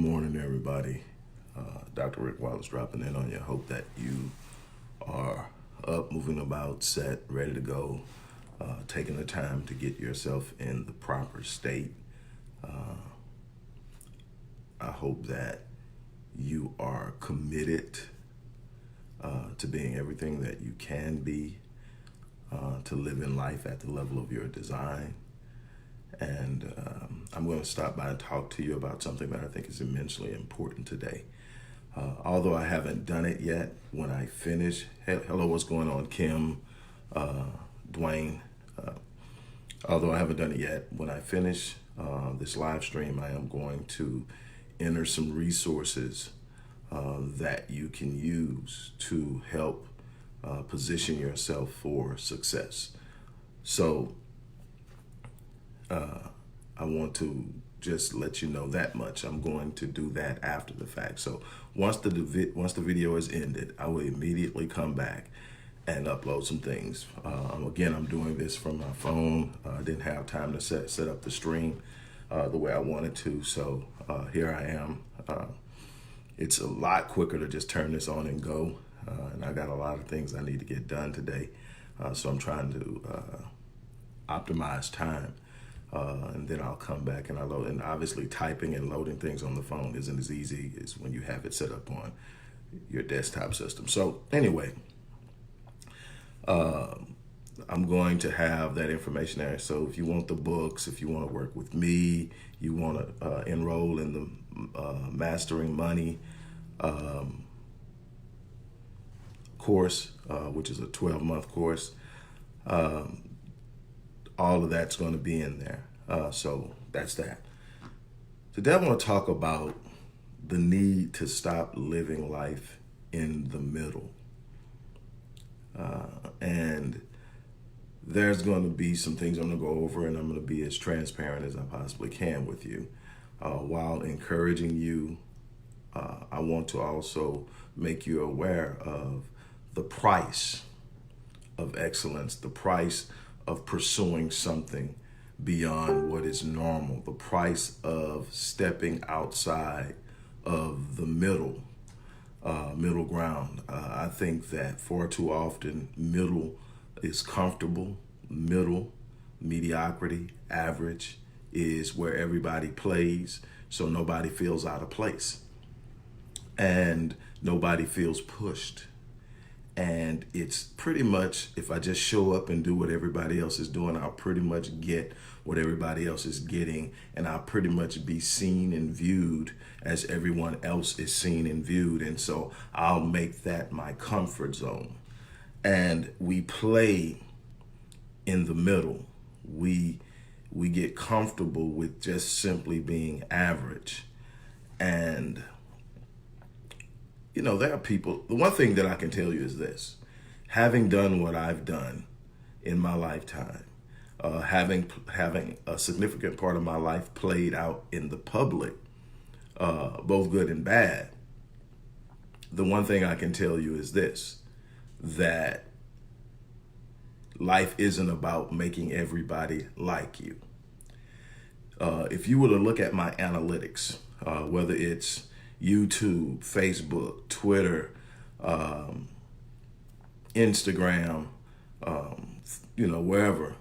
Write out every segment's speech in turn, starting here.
morning, everybody. Dr. Rick Wallace dropping in on you. Hope that you are up, moving about, set, ready to go, taking the time to get yourself in the proper state. I hope that you are committed to being everything that you can be, to live in life at the level of your design. And I'm going to stop by and talk to you about something that I think is immensely important today. Although I haven't done it yet, when I finish, hello, what's going on, Kim, Dwayne? Although I haven't done it yet, when I finish this live stream, I am going to enter some resources that you can use to help position yourself for success. So I want to just let you know that much. I'm going to do that after the fact. So once the video is ended, I will immediately come back and upload some things. Again, I'm doing this from my phone. I didn't have time to set up the stream the way I wanted to. So here I am. It's a lot quicker to just turn this on and go. And I got a lot of things I need to get done today. So I'm trying to optimize time. And then I'll come back and I load. And obviously typing and loading things on the phone isn't as easy as when you have it set up on your desktop system. So anyway, I'm going to have that information there. So if you want the books, if you want to work with me, you want to enroll in the Mastering Money course, which is a 12-month course, all of that's going to be in there. So that's that. Today I want to talk about the need to stop living life in the middle. And there's going to be some things I'm going to go over, and I'm going to be as transparent as I possibly can with you. While encouraging you, I want to also make you aware of the price of excellence, the price of pursuing something beyond what is normal, the price of stepping outside of the middle ground. I think that far too often middle is comfortable, mediocrity, average is where everybody plays, so nobody feels out of place and nobody feels pushed. And it's pretty much, if I just show up and do what everybody else is doing, I'll pretty much get what everybody else is getting, and I'll pretty much be seen and viewed as everyone else is seen and viewed. And so I'll make that my comfort zone. And we play in the middle. We get comfortable with just simply being average. And you know, there are people, the one thing that I can tell you is this: having done what I've done in my lifetime, having a significant part of my life played out in the public, both good and bad, the one thing I can tell you is this: that life isn't about making everybody like you. If you were to look at my analytics, whether it's YouTube, Facebook, Twitter, Instagram, wherever,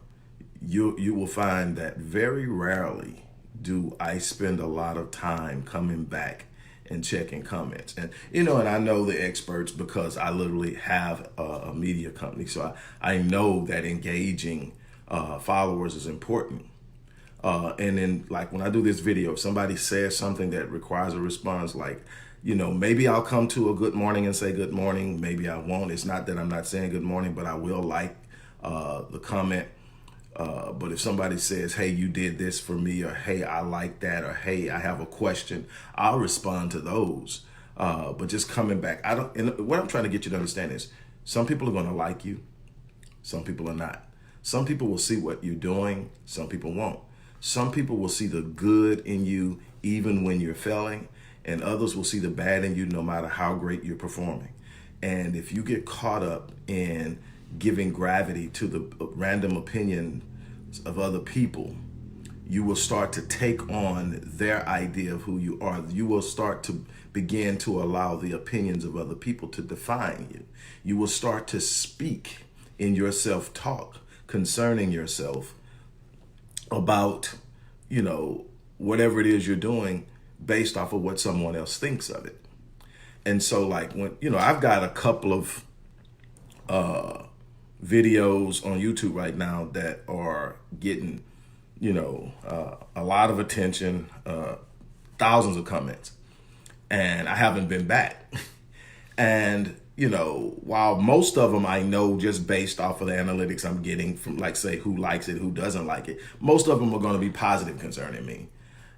you will find that very rarely do I spend a lot of time coming back and checking comments. And, and I know the experts because I literally have a media company. So I know that engaging followers is important. And then, like, when I do this video, if somebody says something that requires a response, like, maybe I'll come to a good morning and say good morning. Maybe I won't. It's not that I'm not saying good morning, but I will like the comment. But if somebody says, hey, you did this for me, or hey, I like that, or hey, I have a question, I'll respond to those. But just coming back, and what I'm trying to get you to understand is some people are going to like you. Some people are not. Some people will see what you're doing. Some people won't. Some people will see the good in you even when you're failing, and others will see the bad in you no matter how great you're performing. And if you get caught up in giving gravity to the random opinions of other people, you will start to take on their idea of who you are. You will start to begin to allow the opinions of other people to define you. You will start to speak in your self-talk concerning yourself about, whatever it is you're doing based off of what someone else thinks of it. And so like when, I've got a couple of videos on YouTube right now that are getting, a lot of attention, thousands of comments, and I haven't been back. And, while most of them I know just based off of the analytics I'm getting from, like, say, who likes it, who doesn't like it, most of them are going to be positive concerning me.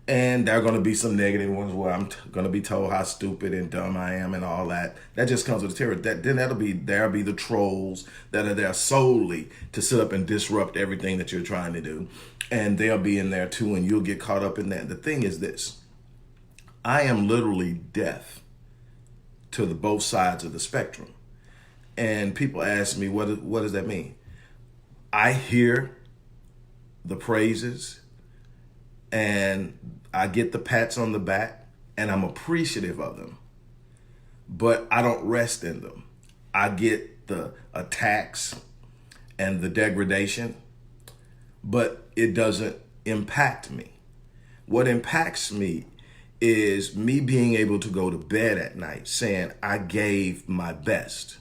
And there are going to be some negative ones where I'm going to be told how stupid and dumb I am and all that. That just comes with the territory. Then there'll be the trolls that are there solely to sit up and disrupt everything that you're trying to do. And they'll be in there too, and you'll get caught up in that. The thing is this: I am literally deaf to the both sides of the spectrum. And people ask me, what does that mean? I hear the praises, and I get the pats on the back, and I'm appreciative of them, but I don't rest in them. I get the attacks and the degradation, but it doesn't impact me. What impacts me is me being able to go to bed at night saying I gave my best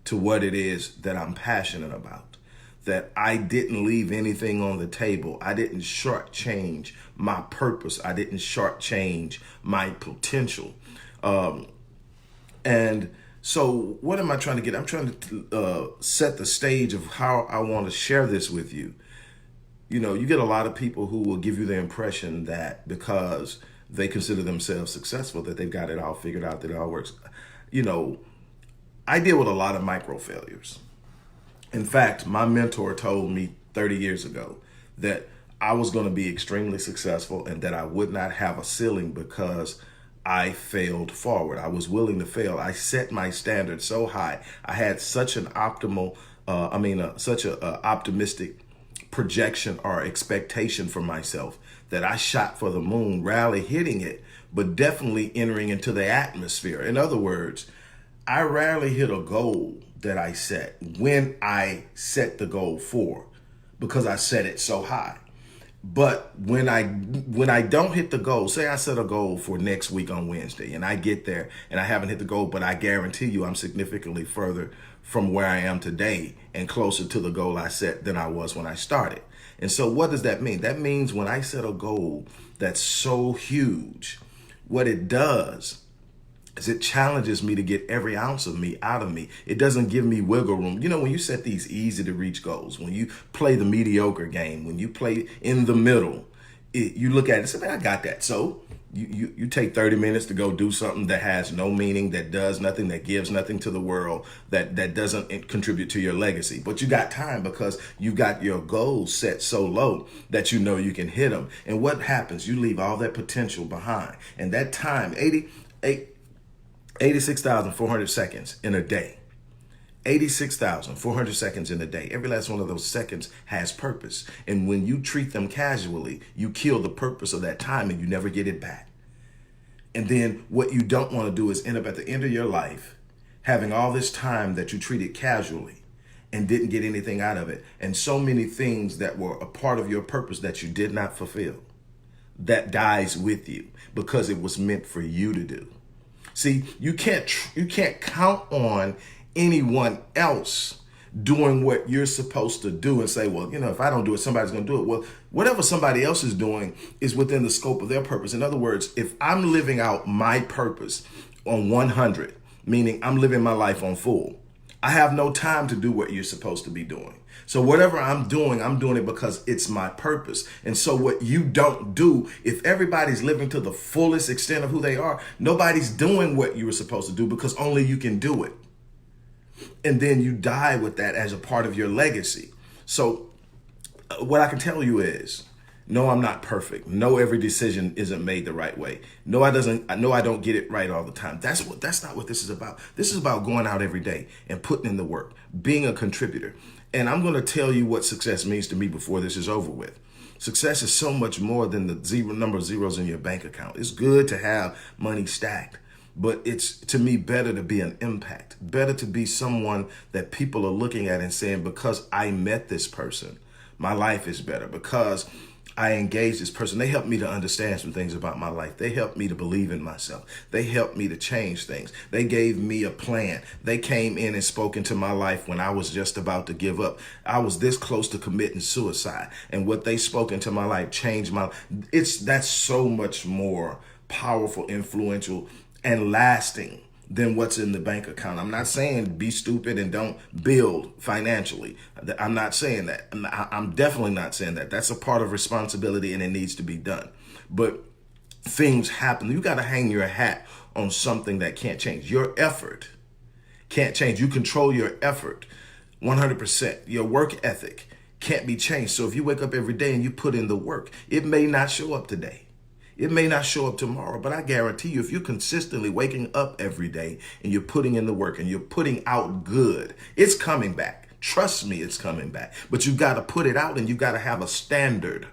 to what it is that I'm passionate about, that I didn't leave anything on the table. I didn't shortchange my purpose. I didn't shortchange my potential. And so what am I trying to get? I'm trying to set the stage of how I want to share this with you. You get a lot of people who will give you the impression that because they consider themselves successful, that they've got it all figured out, that it all works. I deal with a lot of micro failures. In fact, my mentor told me 30 years ago that I was going to be extremely successful and that I would not have a ceiling because I failed forward. I was willing to fail. I set my standard so high. I had such an such an optimistic projection or expectation for myself that I shot for the moon, rarely hitting it, but definitely entering into the atmosphere. In other words, I rarely hit a goal that I set when I set the goal for, because I set it so high. But when I don't hit the goal, say I set a goal for next week on Wednesday and I get there and I haven't hit the goal, but I guarantee you I'm significantly further from where I am today and closer to the goal I set than I was when I started. And so what does that mean? That means when I set a goal that's so huge, what it does is it challenges me to get every ounce of me out of me. It doesn't give me wiggle room. When you set these easy to reach goals, when you play the mediocre game, when you play in the middle, you look at it and say, man, I got that. So you take 30 minutes to go do something that has no meaning, that does nothing, that gives nothing to the world, that doesn't contribute to your legacy. But you got time because you got your goals set so low that you can hit them. And what happens? You leave all that potential behind. And that time, 86,400 seconds in a day. 86,400 seconds in a day. Every last one of those seconds has purpose. And when you treat them casually, you kill the purpose of that time and you never get it back. And then what you don't want to do is end up at the end of your life having all this time that you treated casually and didn't get anything out of it. And so many things that were a part of your purpose that you did not fulfill, that dies with you because it was meant for you to do. See, you can't count on anyone else doing what you're supposed to do and say, well, if I don't do it, somebody's going to do it. Well, whatever somebody else is doing is within the scope of their purpose. In other words, if I'm living out my purpose on 100, meaning I'm living my life on full, I have no time to do what you're supposed to be doing. So whatever I'm doing it because it's my purpose. And so what you don't do, if everybody's living to the fullest extent of who they are, nobody's doing what you were supposed to do because only you can do it. And then you die with that as a part of your legacy. So what I can tell you is, no, I'm not perfect. No, every decision isn't made the right way. No, I don't get it right all the time. That's not what this is about. This is about going out every day and putting in the work, being a contributor. And I'm going to tell you what success means to me before this is over with. Success is so much more than the number of zeros in your bank account. It's good to have money stacked, but it's, to me, better to be an impact, better to be someone that people are looking at and saying, because I met this person, my life is better. Because I engaged this person, they helped me to understand some things about my life. They helped me to believe in myself. They helped me to change things. They gave me a plan. They came in and spoke into my life when I was just about to give up. I was this close to committing suicide, and what they spoke into my life changed my life. That's so much more powerful, influential, and lasting than what's in the bank account. I'm not saying be stupid and don't build financially. I'm not saying that. I'm definitely not saying that. That's a part of responsibility, and it needs to be done. But things happen. You got to hang your hat on something that can't change. Your effort can't change. You control your effort 100%. Your work ethic can't be changed. So if you wake up every day and you put in the work, it may not show up today. It may not show up tomorrow, but I guarantee you, if you're consistently waking up every day and you're putting in the work and you're putting out good, it's coming back. Trust me, it's coming back. But you've got to put it out, and you've got to have a standard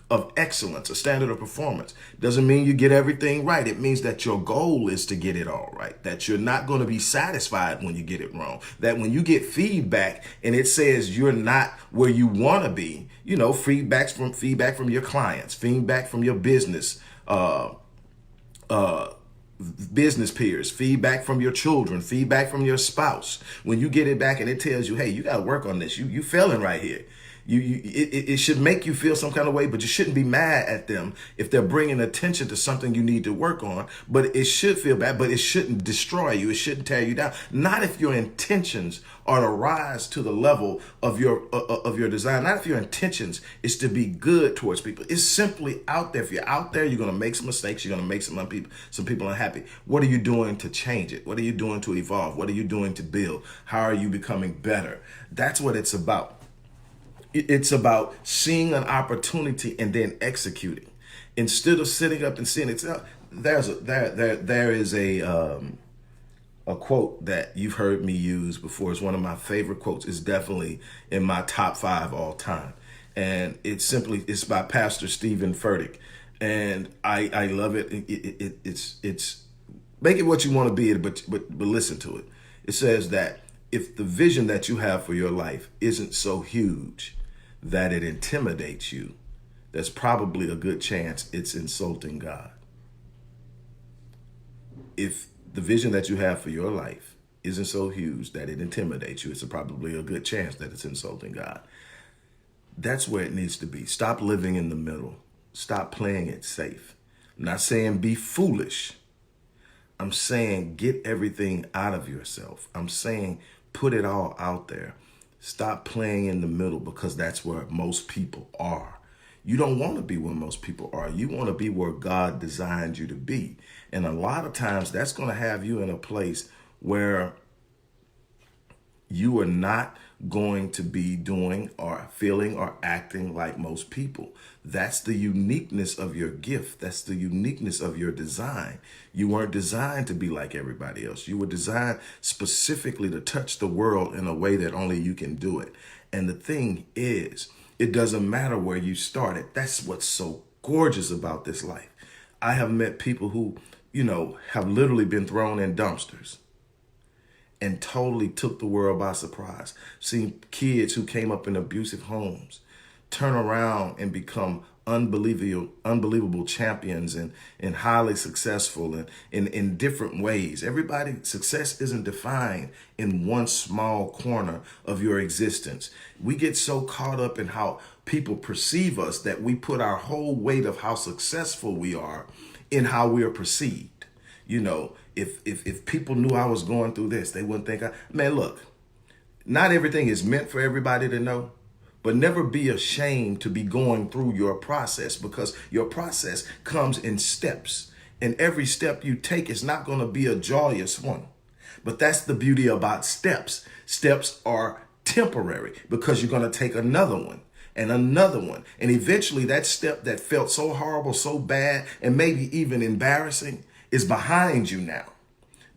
of excellence, a standard of performance. Doesn't mean you get everything right. It means that your goal is to get it all right, that you're not going to be satisfied when you get it wrong, that when you get feedback and it says you're not where you want to be, feedback from your clients, feedback from your business peers, feedback from your children, feedback from your spouse. When you get it back and it tells you, hey, you got to work on this. You failing right here. It should make you feel some kind of way, but you shouldn't be mad at them if they're bringing attention to something you need to work on. But it should feel bad, but it shouldn't destroy you. It shouldn't tear you down. Not if your intentions are to rise to the level of your design. Not if your intentions is to be good towards people. It's simply out there. If you're out there, you're going to make some mistakes. You're going to make some people unhappy. What are you doing to change it? What are you doing to evolve? What are you doing to build? How are you becoming better? That's what it's about. It's about seeing an opportunity and then executing, instead of sitting up and seeing it. There is a quote that you've heard me use before. It's one of my favorite quotes. It's definitely in my top 5 all time, and it's by Pastor Stephen Furtick, and I love it. It's make it what you want to be, but listen to it. It says that if the vision that you have for your life isn't so huge that it intimidates you, there's probably a good chance it's insulting God. If the vision that you have for your life isn't so huge that it intimidates you, it's probably a good chance that it's insulting God. That's where it needs to be. Stop living in the middle. Stop playing it safe. I'm not saying be foolish. I'm saying get everything out of yourself. I'm saying put it all out there. Stop playing in the middle, because that's where most people are. You don't want to be where most people are. You want to be where God designed you to be. And a lot of times that's going to have you in a place where you are not going to be doing or feeling or acting like most people. That's the uniqueness of your gift. That's the uniqueness of your design. You weren't designed to be like everybody else. You were designed specifically to touch the world in a way that only you can do it. And the thing is, it doesn't matter where you started. That's what's so gorgeous about this life. I have met people who, have literally been thrown in dumpsters and totally took the world by surprise. Seen kids who came up in abusive homes turn around and become unbelievable champions and highly successful and in different ways. Success isn't defined in one small corner of your existence. We get so caught up in how people perceive us that we put our whole weight of how successful we are in how we are perceived. If people knew I was going through this, they wouldn't think look, not everything is meant for everybody to know, but never be ashamed to be going through your process, because your process comes in steps, and every step you take is not going to be a joyous one. But that's the beauty about steps. Steps are temporary, because you're going to take another one and another one. And eventually that step that felt so horrible, so bad, and maybe even embarrassing is behind you now.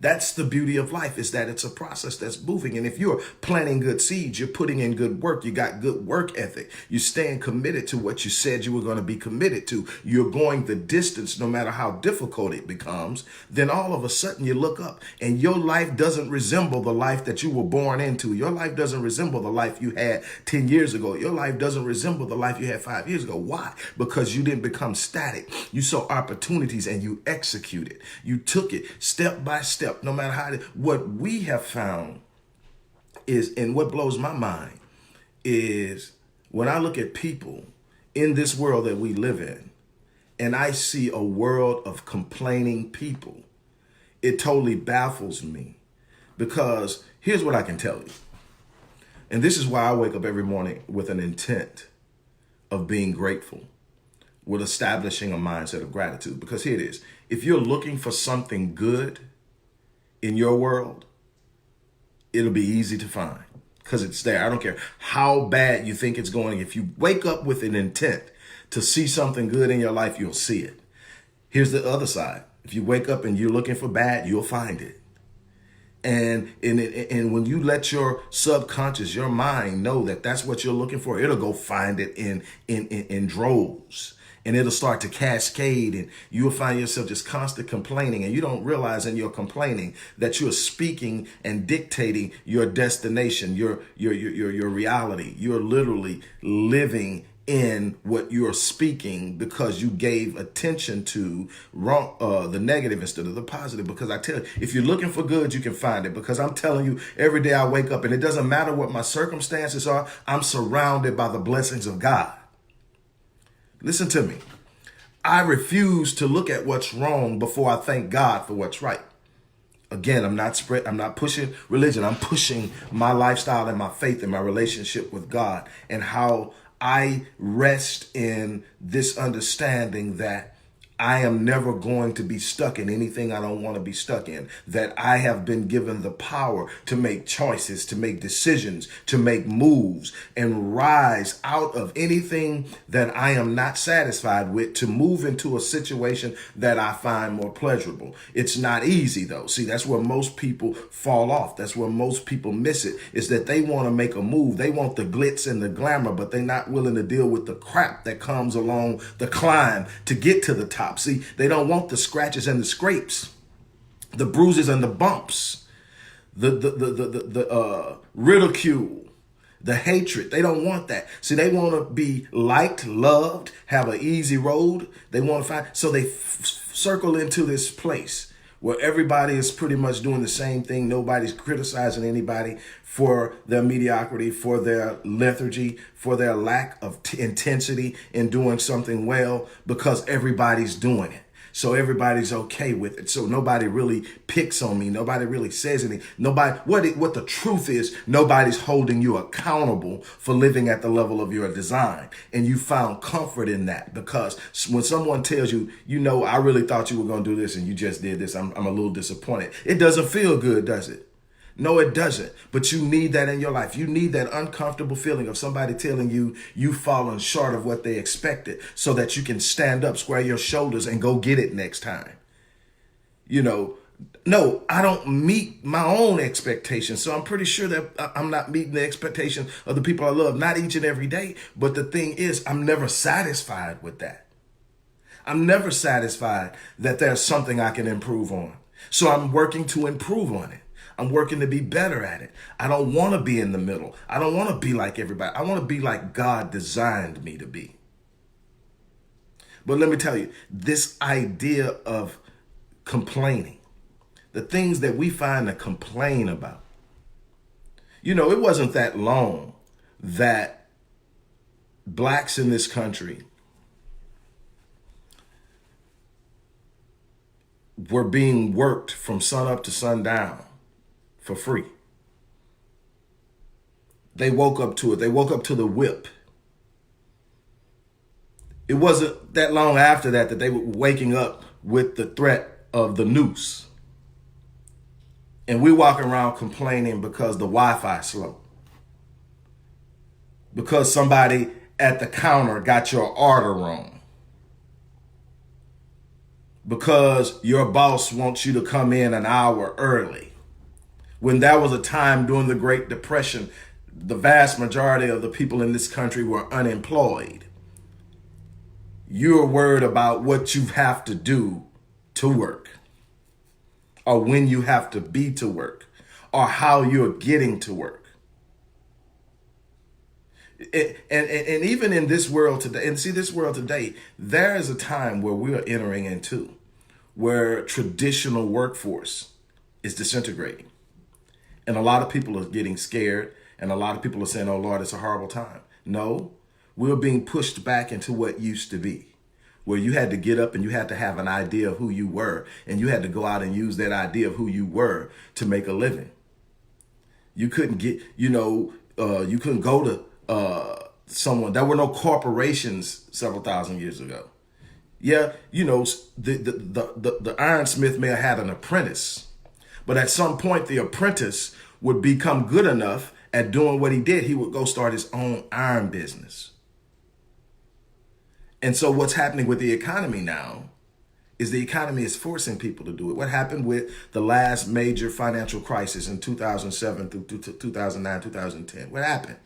That's the beauty of life, is that it's a process that's moving. And if you're planting good seeds, you're putting in good work, you got good work ethic, you're staying committed to what you said you were going to be committed to, you're going the distance no matter how difficult it becomes, then all of a sudden you look up and your life doesn't resemble the life that you were born into. Your life doesn't resemble the life you had 10 years ago. Your life doesn't resemble the life you had 5 years ago. Why? Because you didn't become static. You saw opportunities and you executed. You took it step by step. No matter how, what we have found is, and what blows my mind is when I look at people in this world that we live in, and I see a world of complaining people, it totally baffles me, because here's what I can tell you. And this is why I wake up every morning with an intent of being grateful, with establishing a mindset of gratitude. Because here it is. If you're looking for something good in your world, it'll be easy to find because it's there. I don't care how bad you think it's going. If you wake up with an intent to see something good in your life, you'll see it. Here's the other side. If you wake up and you're looking for bad, you'll find it. And when you let your subconscious, your mind know that that's what you're looking for, it'll go find it in droves. And it'll start to cascade, and you'll find yourself just constant complaining. And you don't realize in your complaining that you're speaking and dictating your destination, your reality. You're literally living in what you're speaking because you gave attention to the negative instead of the positive. Because I tell you, if you're looking for good, you can find it. Because I'm telling you, every day I wake up, and it doesn't matter what my circumstances are, I'm surrounded by the blessings of God. Listen to me. I refuse to look at what's wrong before I thank God for what's right. Again, I'm not pushing religion. I'm pushing my lifestyle and my faith and my relationship with God, and how I rest in this understanding that I am never going to be stuck in anything I don't want to be stuck in, that I have been given the power to make choices, to make decisions, to make moves, and rise out of anything that I am not satisfied with, to move into a situation that I find more pleasurable. It's not easy though. See, that's where most people fall off. That's where most people miss it, is that they want to make a move. They want the glitz and the glamour, but they're not willing to deal with the crap that comes along the climb to get to the top. See, they don't want the scratches and the scrapes, the bruises and the bumps, the ridicule, the hatred. They don't want that. See, they want to be liked, loved, have an easy road. They want to find, so they circle into this place where everybody is pretty much doing the same thing. Nobody's criticizing anybody for their mediocrity, for their lethargy, for their lack of intensity in doing something well, because everybody's doing it. So everybody's okay with it. So nobody really picks on me. Nobody really says anything. What the truth is, nobody's holding you accountable for living at the level of your design. And you found comfort in that, because when someone tells you, I really thought you were going to do this and you just did this, I'm a little disappointed. It doesn't feel good, does it? No, it doesn't. But you need that in your life. You need that uncomfortable feeling of somebody telling you you've fallen short of what they expected, so that you can stand up, square your shoulders, and go get it next time. No, I don't meet my own expectations. So I'm pretty sure that I'm not meeting the expectations of the people I love, not each and every day. But the thing is, I'm never satisfied with that. I'm never satisfied that there's something I can improve on. So I'm working to improve on it. I'm working to be better at it. I don't want to be in the middle. I don't want to be like everybody. I want to be like God designed me to be. But let me tell you, this idea of complaining, the things that we find to complain about, it wasn't that long that blacks in this country were being worked from sun up to sundown for free. They woke up to it. They woke up to the whip. It wasn't that long after that they were waking up with the threat of the noose. And we walking around complaining because the Wi-Fi is slow. Because somebody at the counter got your order wrong. because your boss wants you to come in an hour early. When there was a time during the Great Depression, the vast majority of the people in this country were unemployed. You're worried about what you have to do to work, or when you have to be to work, or how you're getting to work. And even in this world today, and see this world today, there is a time where we are entering into where traditional workforce is disintegrating. And a lot of people are getting scared, and a lot of people are saying, oh Lord, it's a horrible time. No, we're being pushed back into what used to be, where you had to get up and you had to have an idea of who you were, and you had to go out and use that idea of who you were to make a living. You couldn't get, you couldn't go to someone. There were no corporations several thousand years ago. Yeah, the ironsmith may have had an apprentice, but at some point the apprentice would become good enough at doing what he did. He would go start his own iron business. And so what's happening with the economy now is the economy is forcing people to do it. What happened with the last major financial crisis in 2007 through 2009, 2010? What happened?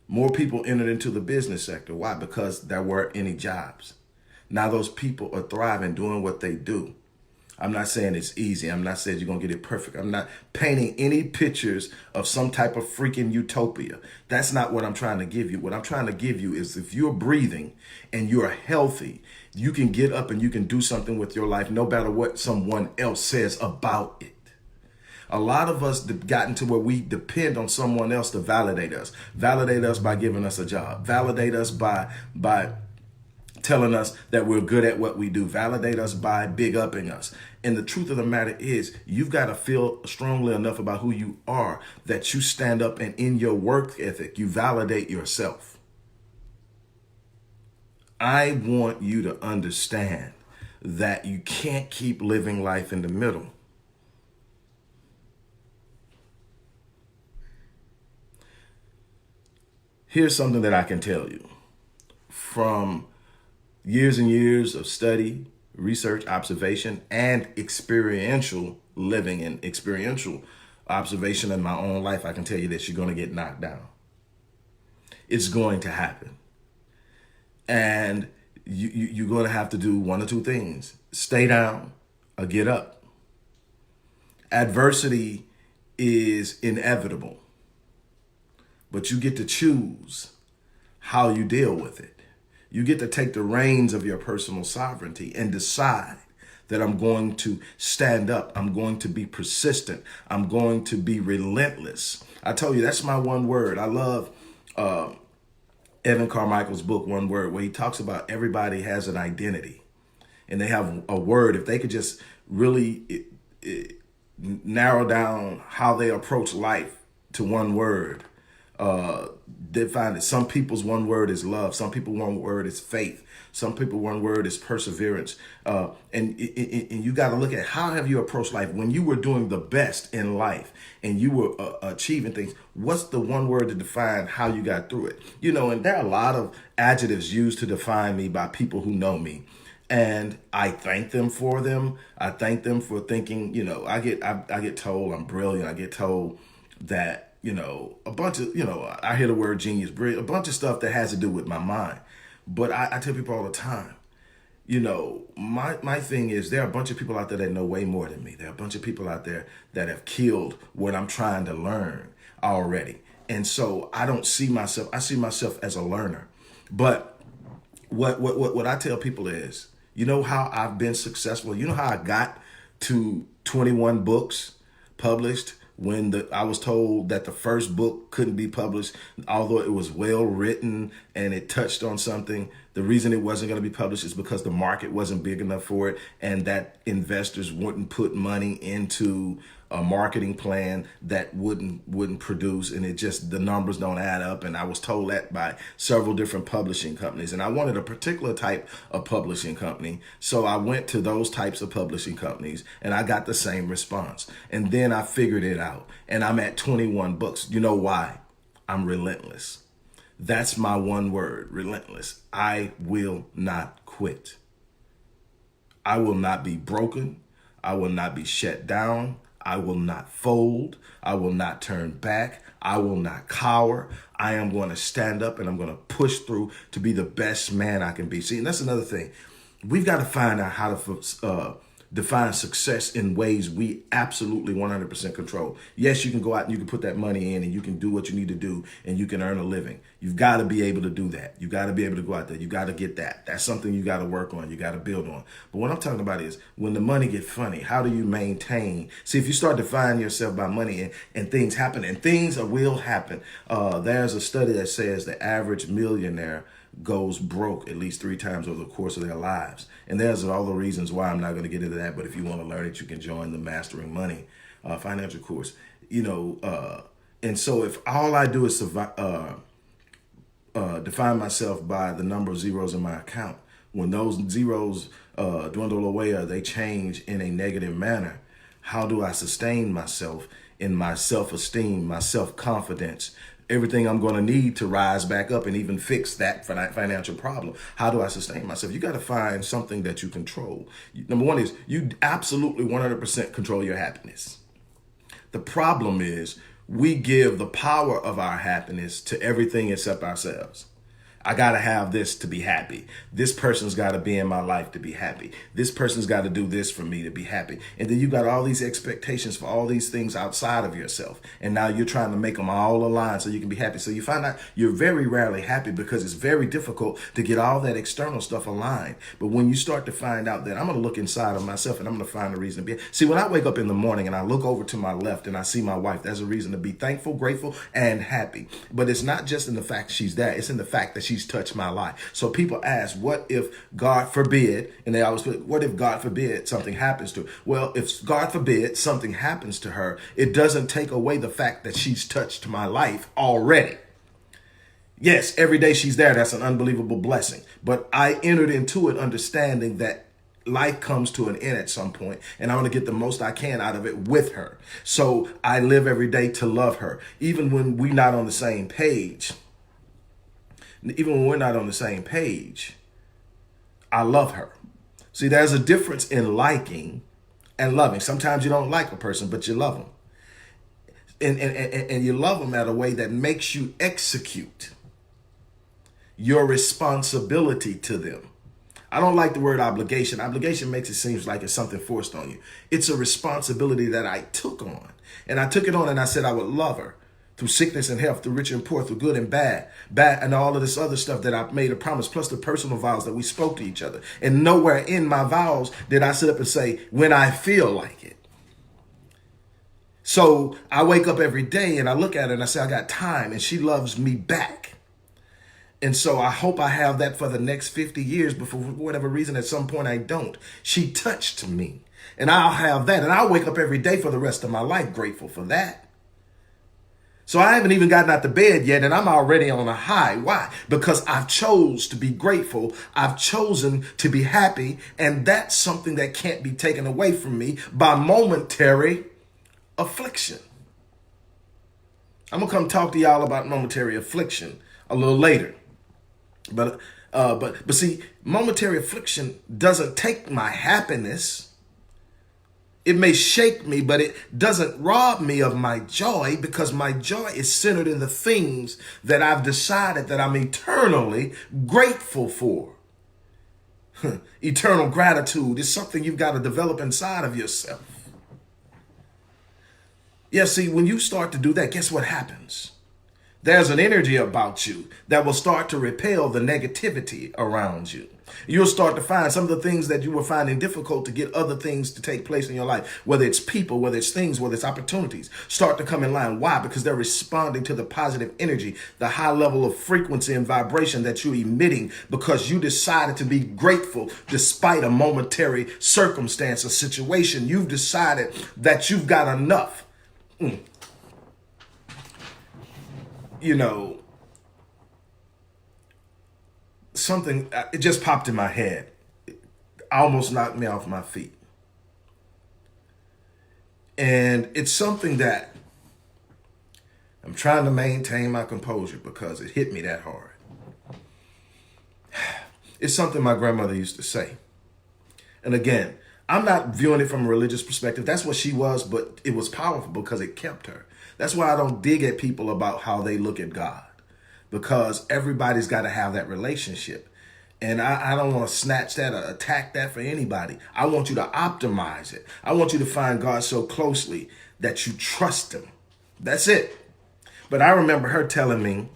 More people entered into the business sector. Why? Because there weren't any jobs. Now those people are thriving doing what they do. I'm not saying it's easy. I'm not saying you're going to get it perfect. I'm not painting any pictures of some type of freaking utopia. That's not what I'm trying to give you. What I'm trying to give you is if you're breathing and you're healthy, you can get up and you can do something with your life no matter what someone else says about it. A lot of us have gotten to where we depend on someone else to validate us by giving us a job, validate us by telling us that we're good at what we do, validate us by big upping us. And the truth of the matter is, you've got to feel strongly enough about who you are that you stand up and in your work ethic, you validate yourself. I want you to understand that you can't keep living life in the middle. Here's something that I can tell you from years and years of study, research, observation, and experiential living and experiential observation in my own life. I can tell you that you're going to get knocked down. It's going to happen. And you're going to have to do one or two things: stay down or get up. Adversity is inevitable, but you get to choose how you deal with it. You get to take the reins of your personal sovereignty and decide that I'm going to stand up. I'm going to be persistent. I'm going to be relentless. I told you, that's my one word. I love Evan Carmichael's book, One Word, where he talks about everybody has an identity and they have a word. If they could just really narrow down how they approach life to one word, they find that some people's one word is love. Some people one word is faith. Some people one word is perseverance. And you got to look at how have you approached life when you were doing the best in life and you were achieving things. What's the one word to define how you got through it? And there are a lot of adjectives used to define me by people who know me. And I thank them for them. I thank them for thinking, I get told I'm brilliant. I get told that, a bunch of, I hear the word genius, brilliant, a bunch of stuff that has to do with my mind. But I tell people all the time, my thing is there are a bunch of people out there that know way more than me. There are a bunch of people out there that have killed what I'm trying to learn already. And so I don't see myself, I see myself as a learner. But what I tell people is, how I've been successful? You know how I got to 21 books published? When I was told that the first book couldn't be published, although it was well written and it touched on something, the reason it wasn't going to be published is because the market wasn't big enough for it and that investors wouldn't put money into a marketing plan that wouldn't produce, and the numbers don't add up. And I was told that by several different publishing companies, and I wanted a particular type of publishing company. So I went to those types of publishing companies and I got the same response. And then I figured it out and I'm at 21 books. You know why? I'm relentless. That's my one word, relentless. I will not quit. I will not be broken. I will not be shut down. I will not fold. I will not turn back. I will not cower. I am going to stand up and I'm going to push through to be the best man I can be. See, and that's another thing. We've got to find out how to define success in ways we absolutely 100% control. Yes, you can go out and you can put that money in and you can do what you need to do and you can earn a living. You've got to be able to do that. You've got to be able to go out there. You got to get that. That's something you got to work on. You got to build on. But what I'm talking about is when the money gets funny, how do you maintain? See, if you start defining yourself by money and things happen, and things will happen. There's a study that says the average millionaire goes broke at least 3 times over the course of their lives. And there's all the reasons why. I'm not going to get into that, but if you want to learn it, you can join the Mastering Money financial course. And so if all I do is define myself by the number of zeros in my account, when those zeros dwindle away or they change in a negative manner, how do I sustain myself in my self-esteem, my self-confidence, everything I'm going to need to rise back up and even fix that financial problem? How do I sustain myself? You got to find something that you control. Number one is you absolutely 100% control your happiness. The problem is we give the power of our happiness to everything except ourselves. I got to have this to be happy. This person's got to be in my life to be happy. This person's got to do this for me to be happy. And then you got all these expectations for all these things outside of yourself. And now you're trying to make them all align so you can be happy. So you find out you're very rarely happy because it's very difficult to get all that external stuff aligned. But when you start to find out that I'm going to look inside of myself and I'm going to find a reason to be. See, when I wake up in the morning and I look over to my left and I see my wife, there's a reason to be thankful, grateful, and happy. But it's not just in the fact she's there. It's in the fact that she's touched my life. So people ask, what if God forbid, and they always put, what if God forbid something happens to her? Well, if God forbid something happens to her, it doesn't take away the fact that she's touched my life already. Yes, every day she's there. That's an unbelievable blessing. But I entered into it understanding that life comes to an end at some point, and I want to get the most I can out of it with her. So I live every day to love her, even when we're not on the same page. Even when we're not on the same page, I love her. See, there's a difference in liking and loving. Sometimes you don't like a person, but you love them. And you love them in a way that makes you execute your responsibility to them. I don't like the word obligation. Obligation makes it seem like it's something forced on you. It's a responsibility that I took on. And I took it on and I said I would love her. Through sickness and health, through rich and poor, through good and bad, and all of this other stuff that I made a promise, plus the personal vows that we spoke to each other. And nowhere in my vows did I sit up and say, when I feel like it. So I wake up every day and I look at her and I say, I got time, and she loves me back. And so I hope I have that for the next 50 years, but for whatever reason, at some point I don't. She touched me, and I'll have that. And I'll wake up every day for the rest of my life grateful for that. So I haven't even gotten out the bed yet, and I'm already on a high. Why? Because I've chose to be grateful. I've chosen to be happy. And that's something that can't be taken away from me by momentary affliction. I'm going to come talk to y'all about momentary affliction a little later. But see, momentary affliction doesn't take my happiness. It may shake me, but it doesn't rob me of my joy, because my joy is centered in the things that I've decided that I'm eternally grateful for. Eternal gratitude is something you've got to develop inside of yourself. Yeah, see, when you start to do that, guess what happens? There's an energy about you that will start to repel the negativity around you. You'll start to find some of the things that you were finding difficult to get other things to take place in your life, whether it's people, whether it's things, whether it's opportunities, start to come in line. Why? Because they're responding to the positive energy, the high level of frequency and vibration that you're emitting, because you decided to be grateful despite a momentary circumstance or situation. You've decided that you've got enough. You know, something, it just popped in my head. It almost knocked me off my feet. And it's something that I'm trying to maintain my composure because it hit me that hard. It's something my grandmother used to say. And again, I'm not viewing it from a religious perspective. That's what she was, but it was powerful because it kept her. That's why I don't dig at people about how they look at God, because everybody's got to have that relationship. And I don't want to snatch that or attack that for anybody. I want you to optimize it. I want you to find God so closely that you trust him. That's it. But I remember her telling me,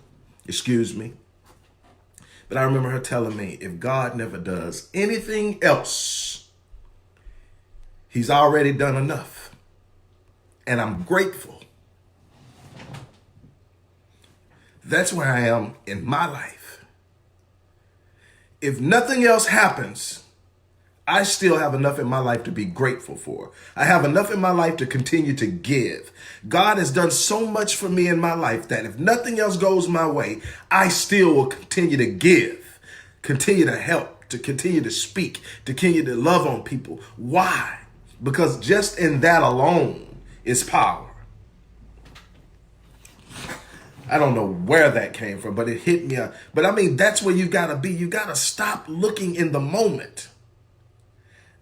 but I remember her telling me, if God never does anything else, he's already done enough. And I'm grateful. That's where I am in my life. If nothing else happens, I still have enough in my life to be grateful for. I have enough in my life to continue to give. God has done so much for me in my life that if nothing else goes my way, I still will continue to give, continue to help, to continue to speak, to continue to love on people. Why? Because just in that alone is power. I don't know where that came from, but it hit me. But I mean, that's where you got to be. You got to stop looking in the moment.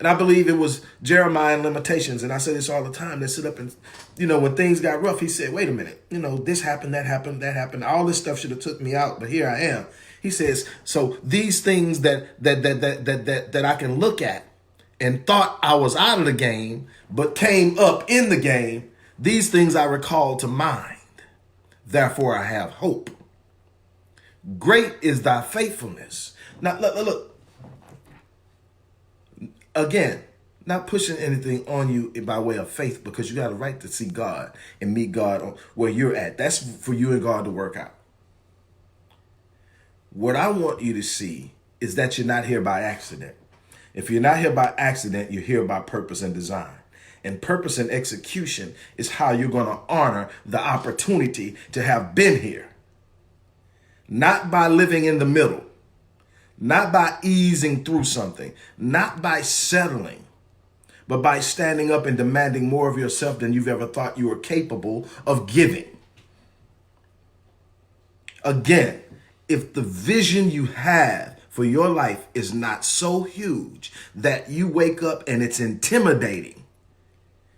And I believe it was Jeremiah in Limitations. And I say this all the time. They sit up and, when things got rough, he said, wait a minute, this happened, that happened, that happened. All this stuff should have took me out, but here I am. He says, so these things that I can look at and thought I was out of the game, but came up in the game, these things I recall to mind. Therefore, I have hope. Great is thy faithfulness. Now, look. Again, not pushing anything on you by way of faith, because you got a right to see God and meet God where you're at. That's for you and God to work out. What I want you to see is that you're not here by accident. If you're not here by accident, you're here by purpose and design. And purpose and execution is how you're going to honor the opportunity to have been here. Not by living in the middle. Not by easing through something, not by settling, but by standing up and demanding more of yourself than you've ever thought you were capable of giving. Again, if the vision you have for your life is not so huge that you wake up and it's intimidating,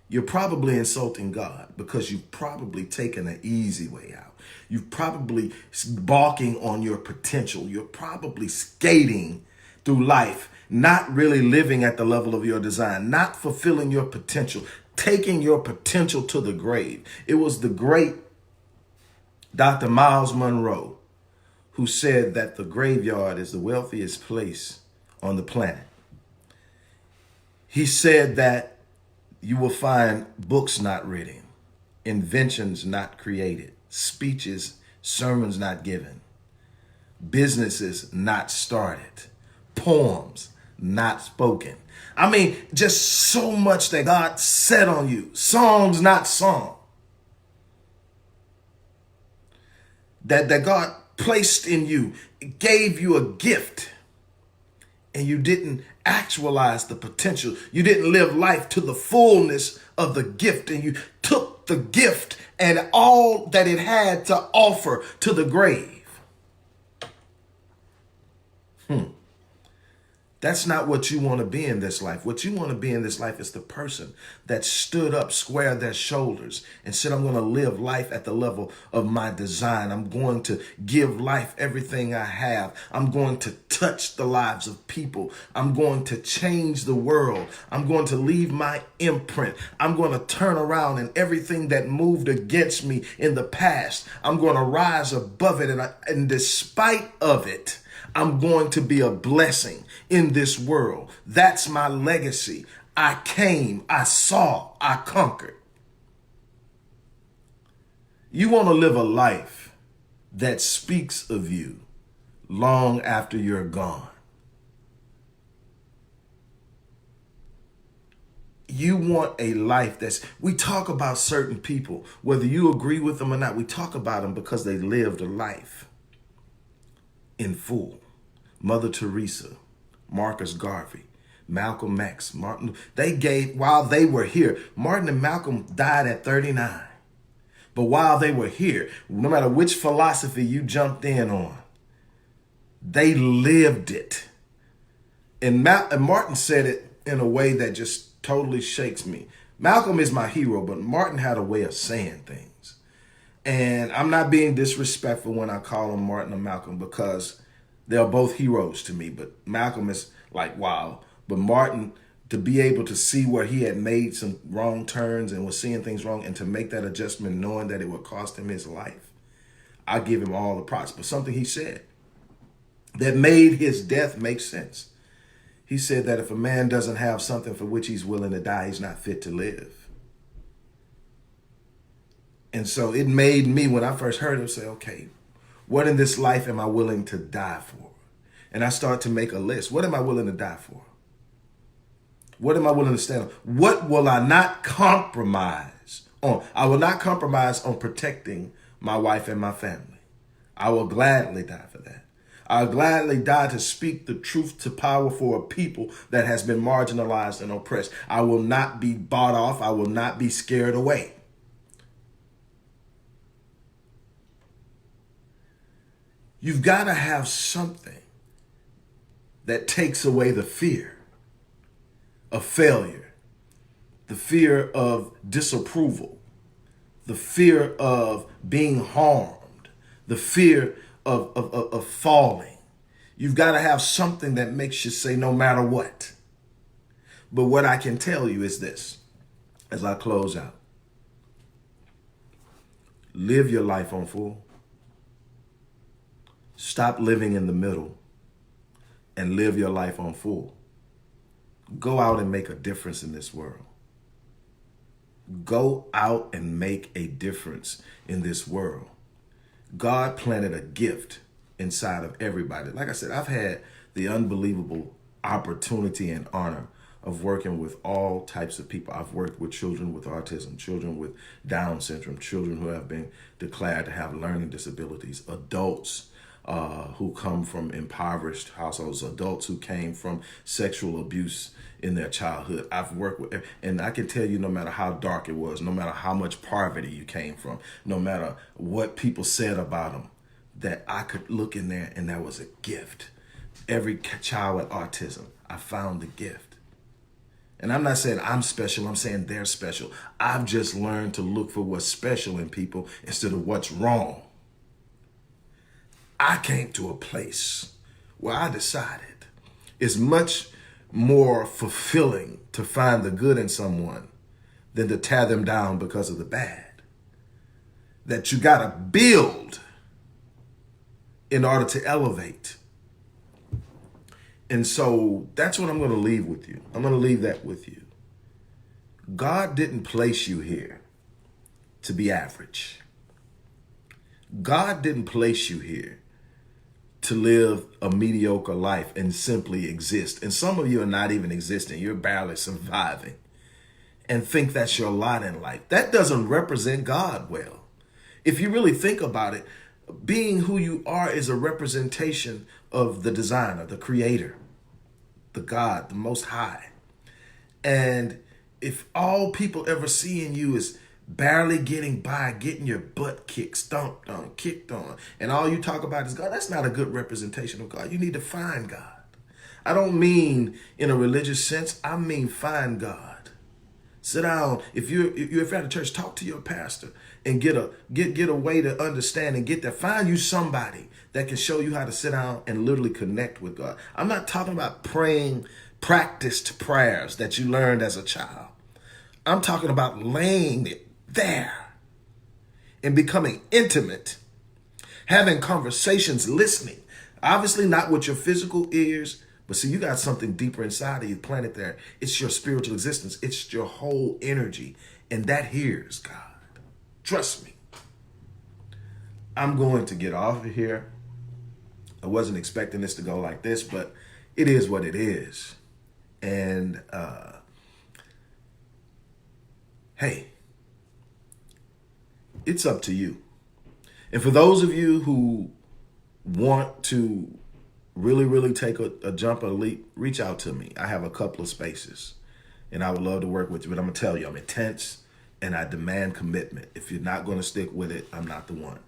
you're probably insulting God, because you've probably taken an easy way out. You're probably balking on your potential. You're probably skating through life, not really living at the level of your design, not fulfilling your potential, taking your potential to the grave. It was the great Dr. Miles Monroe who said that the graveyard is the wealthiest place on the planet. He said that you will find books not written, inventions not created, speeches, sermons not given, businesses not started, poems not spoken. I mean, just so much that God said on you, songs not sung, that God placed in you, gave you a gift, and you didn't actualize the potential. You didn't live life to the fullness of the gift, and you took the gift and all that it had to offer to the grave. That's not what you want to be in this life. What you want to be in this life is the person that stood up, squared their shoulders, and said, I'm going to live life at the level of my design. I'm going to give life everything I have. I'm going to touch the lives of people. I'm going to change the world. I'm going to leave my imprint. I'm going to turn around, and everything that moved against me in the past, I'm going to rise above it. And despite of it, I'm going to be a blessing in this world. That's my legacy. I came, I saw, I conquered. You want to live a life that speaks of you long after you're gone. You want a life we talk about certain people, whether you agree with them or not, we talk about them because they lived a life in full. Mother Teresa, Marcus Garvey, Malcolm X, Martin, they gave, while they were here, Martin and Malcolm died at 39. But while they were here, no matter which philosophy you jumped in on, they lived it. And Martin said it in a way that just totally shakes me. Malcolm is my hero, but Martin had a way of saying things. And I'm not being disrespectful when I call him Martin or Malcolm, because they're both heroes to me. But Malcolm is like, wow. But Martin, to be able to see where he had made some wrong turns and was seeing things wrong, and to make that adjustment knowing that it would cost him his life, I give him all the props. But something he said that made his death make sense. He said that if a man doesn't have something for which he's willing to die, he's not fit to live. And so it made me, when I first heard him, say, okay, what in this life am I willing to die for? And I start to make a list. What am I willing to die for? What am I willing to stand on? What will I not compromise on? I will not compromise on protecting my wife and my family. I will gladly die for that. I'll gladly die to speak the truth to power for a people that has been marginalized and oppressed. I will not be bought off. I will not be scared away. You've got to have something that takes away the fear of failure, the fear of disapproval, the fear of being harmed, the fear of falling. You've got to have something that makes you say no matter what. But what I can tell you is this, as I close out. Live your life on full. Stop living in the middle and live your life on full. Go out and make a difference in this world. Go out and make a difference in this world. God planted a gift inside of everybody. Like I said, I've had the unbelievable opportunity and honor of working with all types of people. I've worked with children with autism, children with Down syndrome, children who have been declared to have learning disabilities, adults who come from impoverished households, adults who came from sexual abuse in their childhood. I've worked with, and I can tell you, no matter how dark it was, no matter how much poverty you came from, no matter what people said about them, that I could look in there and that was a gift. Every child with autism, I found the gift. And I'm not saying I'm special, I'm saying they're special. I've just learned to look for what's special in people instead of what's wrong. I came to a place where I decided it's much more fulfilling to find the good in someone than to tear them down because of the bad. That you got to build in order to elevate. And so that's what I'm going to leave with you. I'm going to leave that with you. God didn't place you here to be average. God didn't place you here to live a mediocre life and simply exist. And some of you are not even existing. You're barely surviving and think that's your lot in life. That doesn't represent God well. If you really think about it, being who you are is a representation of the designer, the creator, the God, the Most High. And if all people ever see in you is barely getting by, getting your butt kicked, stomped on, kicked on, and all you talk about is God, that's not a good representation of God. You need to find God. I don't mean in a religious sense. I mean find God. Sit down. If you're at a church, talk to your pastor and get a way to understand and get there. Find you somebody that can show you how to sit down and literally connect with God. I'm not talking about praying practiced prayers that you learned as a child. I'm talking about laying it there and becoming intimate, having conversations, listening. Obviously not with your physical ears, but see, you got something deeper inside of you planted there. It's your spiritual existence. It's your whole energy, and that hears God. Trust me. I'm going to get off of here. I wasn't expecting this to go like this, but it is what it is. And hey, it's up to you. And for those of you who want to really take a jump or leap, reach out to me. I have a couple of spaces and I would love to work with you, but I'm gonna tell you, I'm intense and I demand commitment. If you're not gonna stick with it, I'm not the one.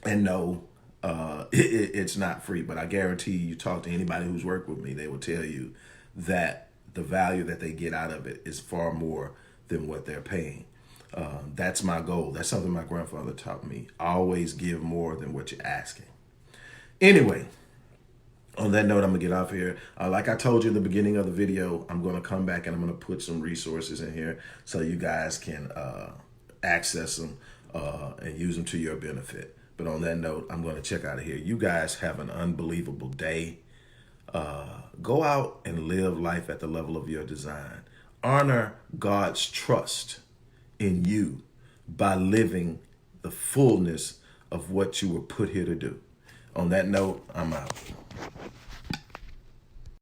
And no, it's not free, but I guarantee you talk to anybody who's worked with me, they will tell you that the value that they get out of it is far more than what they're paying. That's my goal. That's something my grandfather taught me. Always give more than what you're asking. Anyway, on that note, I'm gonna get off here. Like I told you in the beginning of the video, I'm gonna come back and I'm gonna put some resources in here so you guys can access them and use them to your benefit. But on that note, I'm gonna check out of here. You guys have an unbelievable day. Go out and live life at the level of your design. Honor God's trust in you by living the fullness of what you were put here to do. On that note, I'm out.